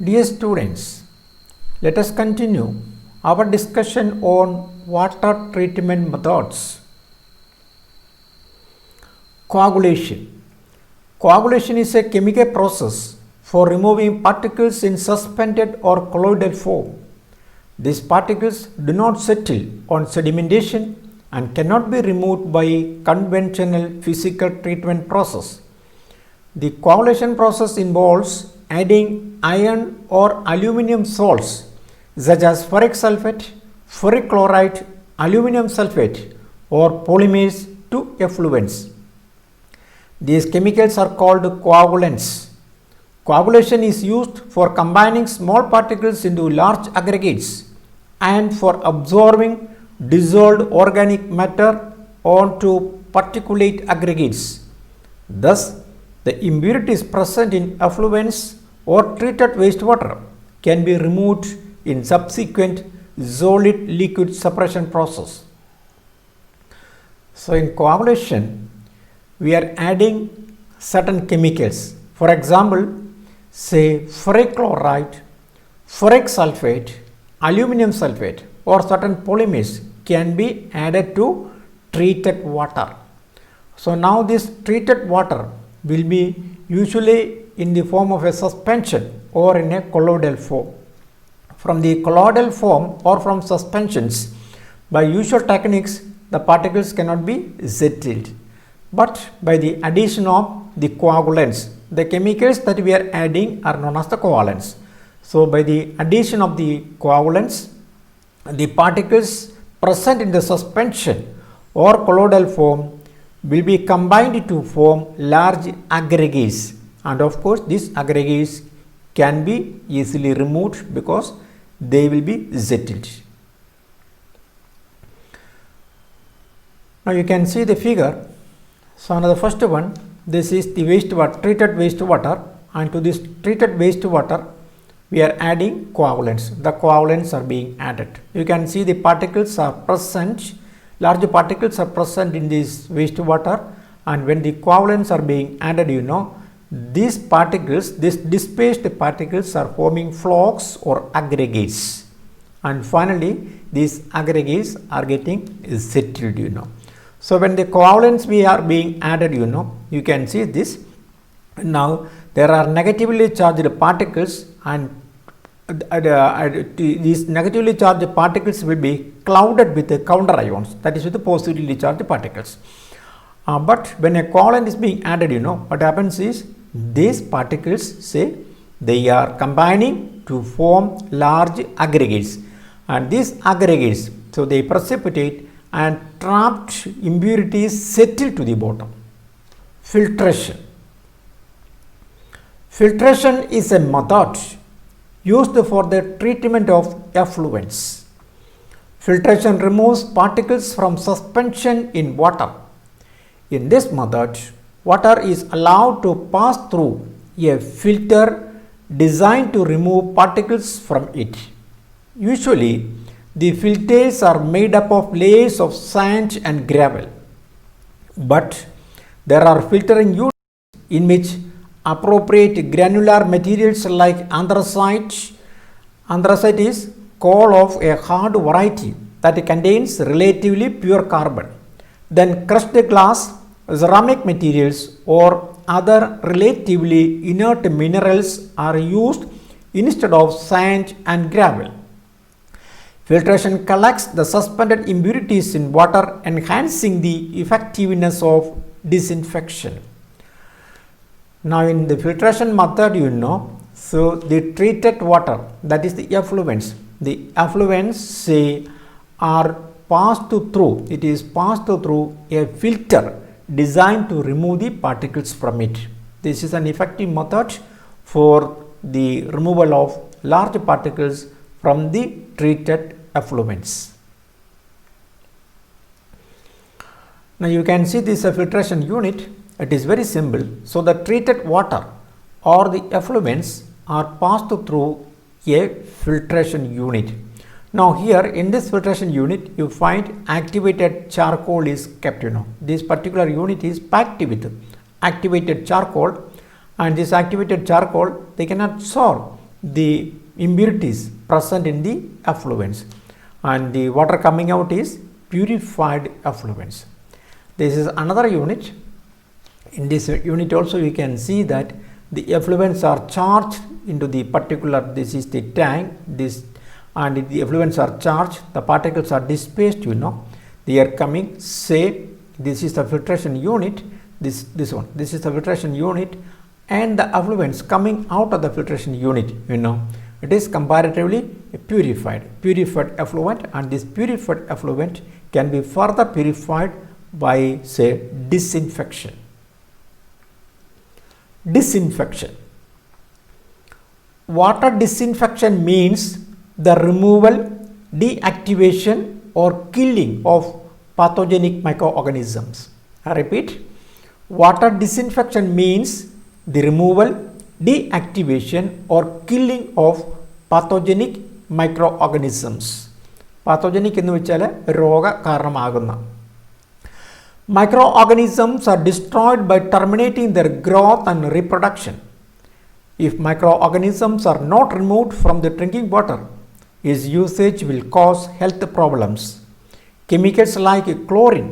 Dear students, let us continue our discussion on water treatment methods. Coagulation. Coagulation is a chemical process for removing particles in suspended or colloidal form. These particles do not settle on sedimentation and cannot be removed by conventional physical treatment process. The coagulation process involves adding iron or aluminum salts such as ferric sulfate, ferric chloride, aluminum sulfate or polymers to effluents. These chemicals are called coagulants. Coagulation is used for combining small particles into large aggregates and for absorbing dissolved organic matter onto particulate aggregates. Thus, the impurities present in effluents or treated wastewater can be removed in subsequent solid liquid separation process. So, in coagulation, we are adding certain chemicals. For example, say ferric chloride, ferric sulfate, aluminum sulfate or certain polymers can be added to treated water. So, now this treated water will be usually in the form of a suspension or in a colloidal form. From the colloidal form or from suspensions, by usual techniques, the particles cannot be settled. But by the addition of the coagulants, the chemicals that we are adding are known as the coagulants. So, by the addition of the coagulants, the particles present in the suspension or colloidal form will be combined to form large aggregates, and of course these aggregates can be easily removed because they will be settled. Now you can see the figure. So now the first one, this is the wastewater, treated wastewater, and to this treated wastewater we are adding coagulants. The coagulants are being added. You can see the particles are present, large particles are present in this wastewater, and when the coagulants are being added, these particles, these displaced particles are forming flocks or aggregates, and finally these aggregates are getting settled. So when the coagulants we are being added, you can see this. Now there are negatively charged particles, and these negatively charged particles will be clouded with the counter ions, that is with the positively charged particles. But when a coagulant is being added, what happens is these particles, say, they are combining to form large aggregates, and these aggregates, so they precipitate and trapped impurities settle to the bottom. Filtration. Filtration is a method used for the treatment of effluents. Filtration removes particles from suspension in water. In this method, water is allowed to pass through a filter designed to remove particles from it. Usually, the filters are made up of layers of sand and gravel, but there are filtering units in which appropriate granular materials like anthracite. Anthracite is coal of a hard variety that contains relatively pure carbon. Then crushed glass, ceramic materials or other relatively inert minerals are used instead of sand and gravel. Filtration collects the suspended impurities in water, enhancing the effectiveness of disinfection. Now in the filtration method, so the treated water, that is the effluents say are passed through, it is passed through a filter designed to remove the particles from it. This is an effective method for the removal of large particles from the treated effluents. Now you can see this filtration unit. It is very simple. So the treated water or the effluents are passed through a filtration unit. Now here in this filtration unit you find activated charcoal is kept. This particular unit is packed with activated charcoal, and this activated charcoal, they can absorb the impurities present in the effluents, and the water coming out is purified effluents. This is another unit. In this unit also you can see that the effluents are charged into the particular, this is the tank, this, and the effluents are charged, the particles are dispersed, they are coming, say this is the filtration unit, this one, this is the filtration unit, and the effluents coming out of the filtration unit, it is comparatively purified effluent, and this purified effluent can be further purified by, say, disinfection. Water disinfection means the removal, deactivation or killing of pathogenic microorganisms. I repeat, water disinfection means the removal, deactivation or killing of pathogenic microorganisms. Pathogenic എന്ന് വെച്ചാൽ രോഗകാരണമാകുന്ന. Microorganisms are destroyed by terminating their growth and reproduction. If microorganisms are not removed from the drinking water, its usage will cause health problems. Chemicals like chlorine,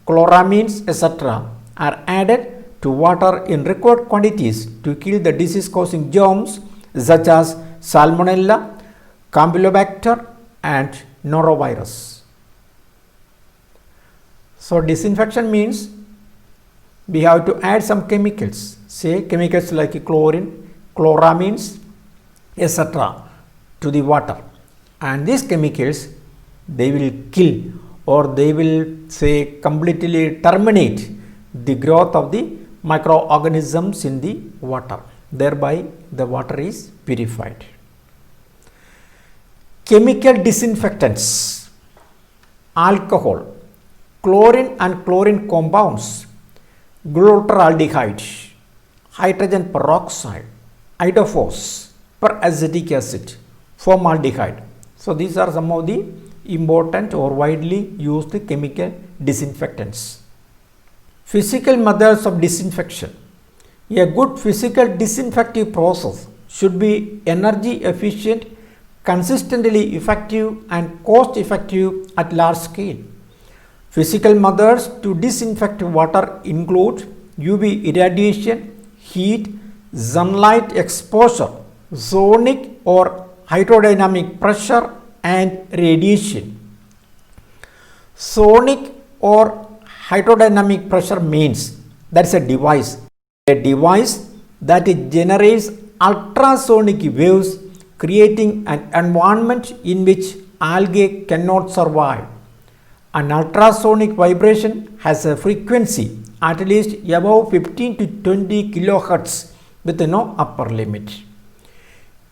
chloramines, etc. are added to water in required quantities to kill the disease-causing germs such as Salmonella, Campylobacter, and Norovirus. So disinfection means we have to add some chemicals, say chemicals like chlorine, chloramines, etc. to the water, and these chemicals, they will kill or they will, say, completely terminate the growth of the microorganisms in the water. Thereby the water is purified. Chemical disinfectants: alcohol, chlorine and chlorine compounds, glutaraldehyde, hydrogen peroxide, iodophos, peracetic acid, formaldehyde. So these are some of the important or widely used chemical disinfectants. Physical methods of disinfection. A good physical disinfective process should be energy efficient, consistently effective and cost effective at large scale. Physical methods to disinfect water include UV irradiation, heat, sunlight exposure, sonic or hydrodynamic pressure, and radiation. Sonic or hydrodynamic pressure means that is a device that generates ultrasonic waves, creating an environment in which algae cannot survive. An ultrasonic vibration has a frequency at least above 15 to 20 kilohertz with no upper limit.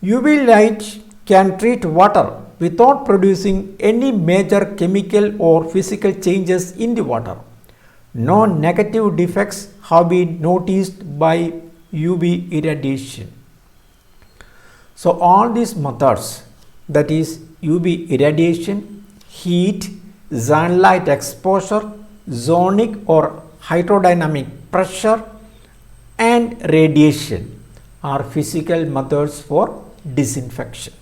UV light can treat water without producing any major chemical or physical changes in the water. No negative defects have been noticed by UV irradiation. So all these methods, that is UV irradiation, heat, sunlight exposure, sonic or hydrodynamic pressure, and radiation, are physical methods for disinfection.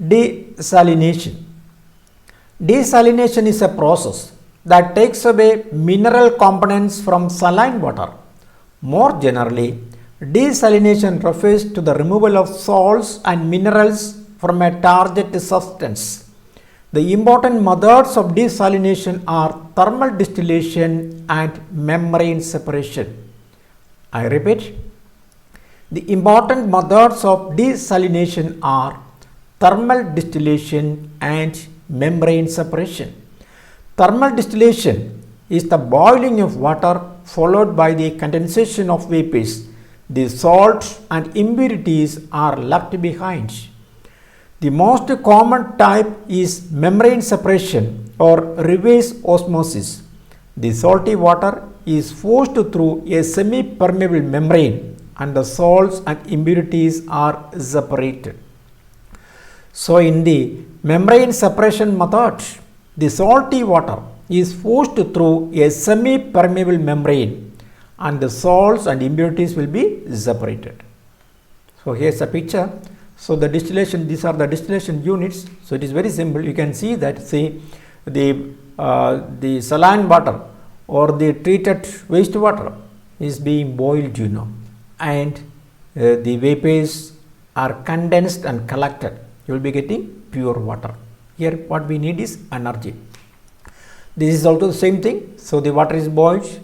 Desalination. Desalination is a process that takes away mineral components from saline water. More generally, desalination refers to the removal of salts and minerals from a target substance. The important methods of desalination are thermal distillation and membrane separation. I repeat, the important methods of desalination are thermal distillation and membrane separation. Thermal distillation is the boiling of water followed by the condensation of vapors. The salts and impurities are left behind. The most common type is membrane separation or reverse osmosis. The salty water is forced through a semi-permeable membrane and the salts and impurities are separated. So in the membrane separation method, the salty water is forced through a semi-permeable membrane and the salts and impurities will be separated. So here's a picture. So the distillation, these are the distillation units. So it is very simple. You can see that, see, the saline water or the treated wastewater is being boiled, and the vapors are condensed and collected. You will be getting pure water. Here what we need is energy. This is also the same thing. So the water is boiled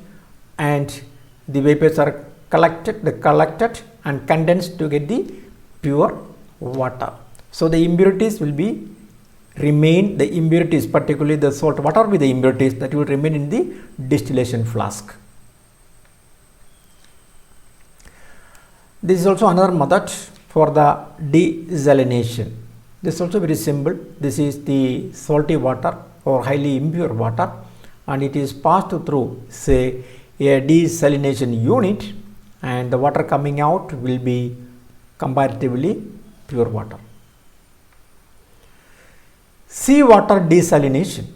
and the vapors are collected and condensed to get the pure water. So the impurities will be remain, the impurities, particularly the salt water with the impurities, that will remain in the distillation flask. This is also another method for the desalination. This is also very simple. This is the salty water or highly impure water, and it is passed through, say, a desalination unit, and the water coming out will be comparatively pure water. Seawater desalination.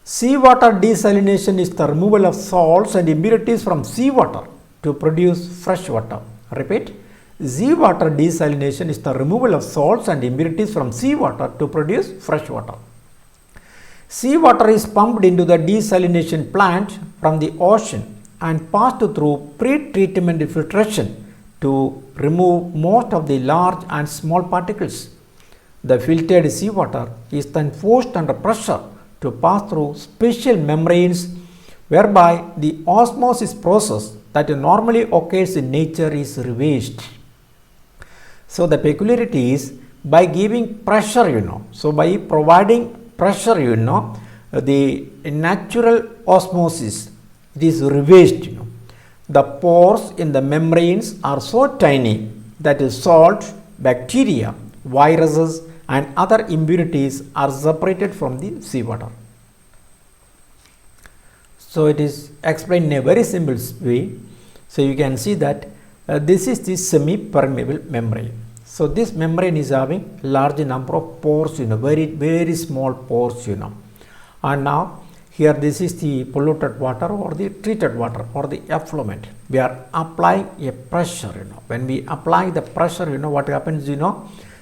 Seawater desalination is the removal of salts and impurities from seawater to produce fresh water. Repeat. Seawater desalination is the removal of salts and impurities from seawater to produce fresh water. Seawater is pumped into the desalination plant from the ocean and passed through pre-treatment filtration to remove most of the large and small particles. The filtered seawater is then forced under pressure to pass through special membranes whereby the osmosis process that normally occurs in nature is reversed. So the peculiarity is by giving pressure, so by providing pressure, the natural osmosis, it is reversed. The pores in the membranes are so tiny that salt, bacteria, viruses and other impurities are separated from the seawater. So it is explained in a very simple way. So you can see that this is the semi-permeable membrane. So this membrane is having large number of pores, very small pores, and now here this is the polluted water or the treated water or the effluent. We are applying a pressure, when we apply the pressure, what happens,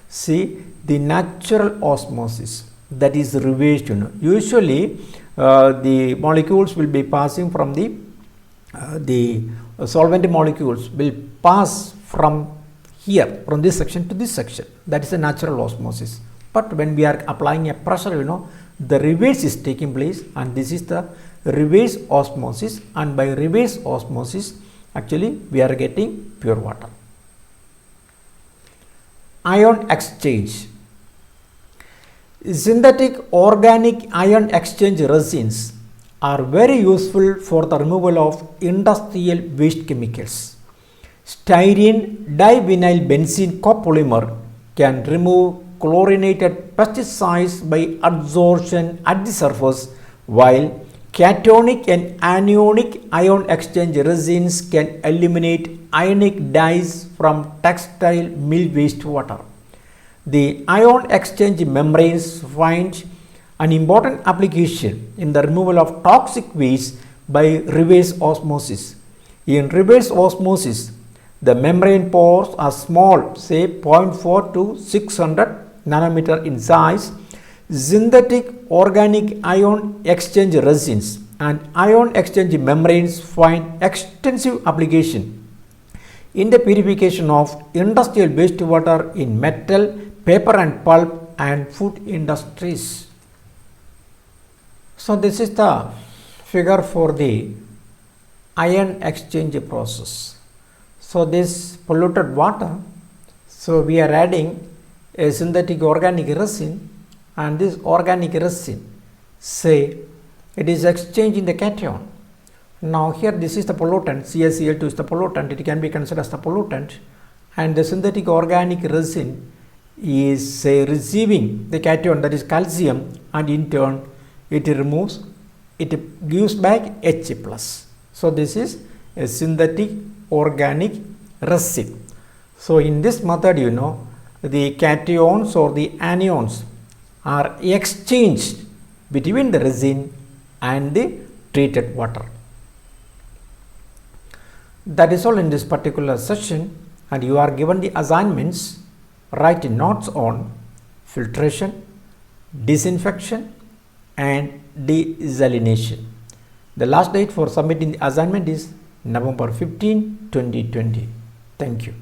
see the natural osmosis that is reversed, usually the molecules will be passing from the solvent molecules will pass from here, from this section to this section. That is a natural osmosis. But when we are applying a pressure, the reverse is taking place, and this is the reverse osmosis, and by reverse osmosis actually we are getting pure water. Ion exchange. Synthetic organic ion exchange resins are very useful for the removal of industrial waste chemicals. Styrene divinyl benzene copolymer can remove chlorinated pesticides by adsorption at the surface, while cationic and anionic ion exchange resins can eliminate ionic dyes from textile mill wastewater. The ion exchange membranes find an important application in the removal of toxic waste by reverse osmosis. In reverse osmosis, the membrane pores are small, say 0.4 to 600 nanometer in size. Synthetic organic ion exchange resins and ion exchange membranes find extensive application in the purification of industrial wastewater in metal, paper and pulp and food industries. So this is the figure for the ion exchange process. So this polluted water, so we are adding a synthetic organic resin, and this organic resin, say it is exchanged in the cation. Now here this is the pollutant, CaCl2 is the pollutant, it can be considered as the pollutant, and the synthetic organic resin is receiving the cation, that is calcium, and in turn it gives back H+. So this is a synthetic organic resin. So in this method, the cations or the anions are exchanged between the resin and the treated water. That is all in this particular session. and you are given the assignments. Write notes on filtration, disinfection and desalination. The last date for submitting the assignment is November 15, 2020. Thank you.